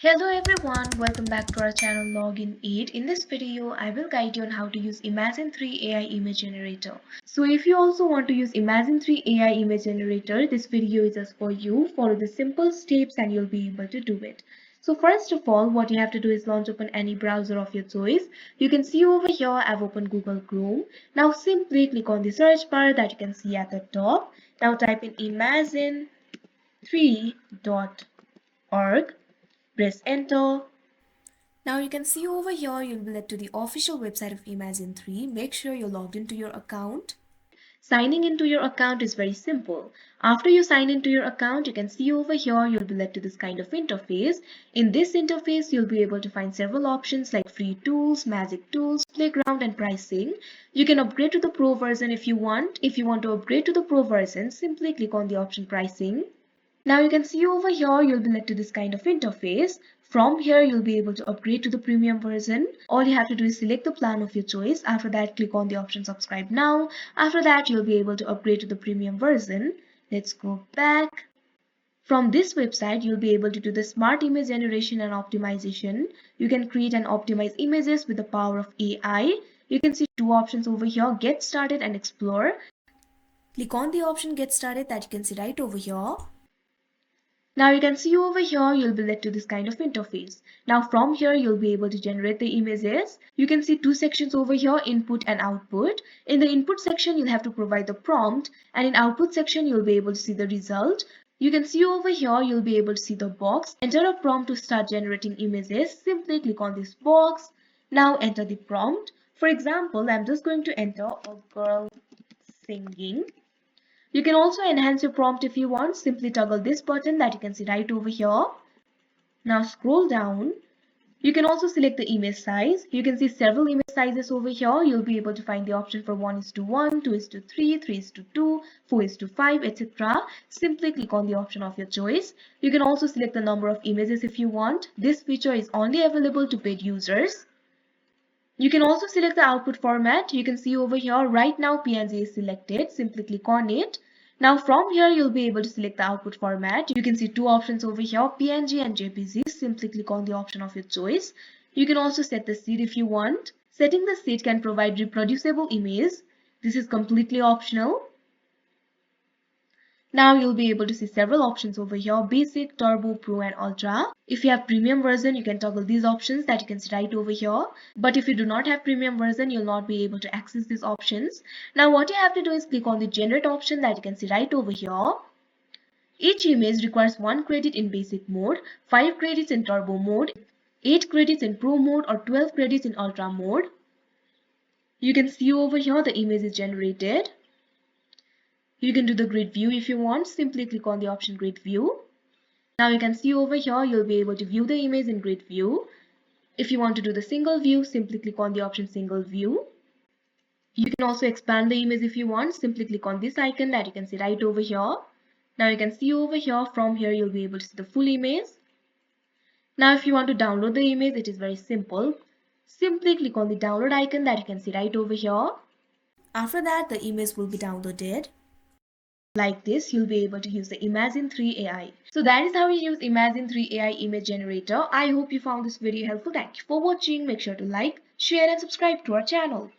Hello everyone, welcome back to our channel Login 8. In this video, I will guide you on how to use Imagen 3 AI image generator. So if you also want to use Imagen 3 AI image generator, this video is just for you. Follow the simple steps and you'll be able to do it. So first of all, what you have to do is launch open any browser of your choice. You can see over here, I've opened Google Chrome. Now simply click on the search bar that you can see at the top. Now type in imagen3.org. Press enter. Now you can see over here you'll be led to the official website of Imagen 3. Make sure you're logged into your account. Signing into your account is very simple. After you sign into your account, you can see over here you'll be led to this kind of interface. In this interface, you'll be able to find several options like free tools, magic tools, playground and pricing. You can upgrade to the pro version if you want. If you want to upgrade to the pro version, simply click on the option pricing. Now you can see over here you'll be led to this kind of interface. From here you'll be able to upgrade to the premium version. All you have to do is select the plan of your choice. After that click on the option subscribe now. After that you'll be able to upgrade to the premium version. Let's go back. From this website you'll be able to do the smart image generation and optimization. You can create and optimize images with the power of AI. You can see two options over here, get started and explore. Click on the option get started that you can see right over here. Now you can see over here you'll be led to this kind of interface. Now from here you'll be able to generate the images. You can see two sections over here, input and output. In the input section you'll have to provide the prompt, and in output section you'll be able to see the result. You can see over here you'll be able to see the box. Enter a prompt to start generating images. Simply click on this box. Now enter the prompt. For example, I'm just going to enter a girl singing. You can also enhance your prompt if you want. Simply toggle this button that you can see right over here. Now scroll down. You can also select the image size. You can see several image sizes over here. You'll be able to find the option for 1:1, 2:3, 3:2, 4:5, etc. Simply click on the option of your choice. You can also select the number of images if you want. This feature is only available to paid users. You can also select the output format. You can see over here right now PNG is selected. Simply click on it. Now from here you'll be able to select the output format. You can see two options over here, PNG and JPG. Simply click on the option of your choice. You can also set the seed if you want. Setting the seed can provide reproducible image. This is completely optional. Now you'll be able to see several options over here, basic, turbo, pro and ultra. If you have premium version, you can toggle these options that you can see right over here. But if you do not have premium version, you'll not be able to access these options. Now what you have to do is click on the generate option that you can see right over here. Each image requires 1 credit in basic mode, 5 credits in turbo mode, 8 credits in pro mode or 12 credits in ultra mode. You can see over here the image is generated. You can do the grid view if you want. Simply click on the option grid view. Now you can see over here you'll be able to view the image in grid view. If you want to do the single view, simply click on the option single view. You can also expand the image if you want. Simply click on this icon that you can see right over here. Now you can see over here, from here you'll be able to see the full image. Now if you want to download the image, it is very simple. Simply click on the download icon that you can see right over here. After that the image will be downloaded. Like this, you'll be able to use the Imagen 3 AI. So that is how you use Imagen 3 AI image generator. I hope you found this video helpful. Thank you for watching. Make sure to like, share and subscribe to our channel.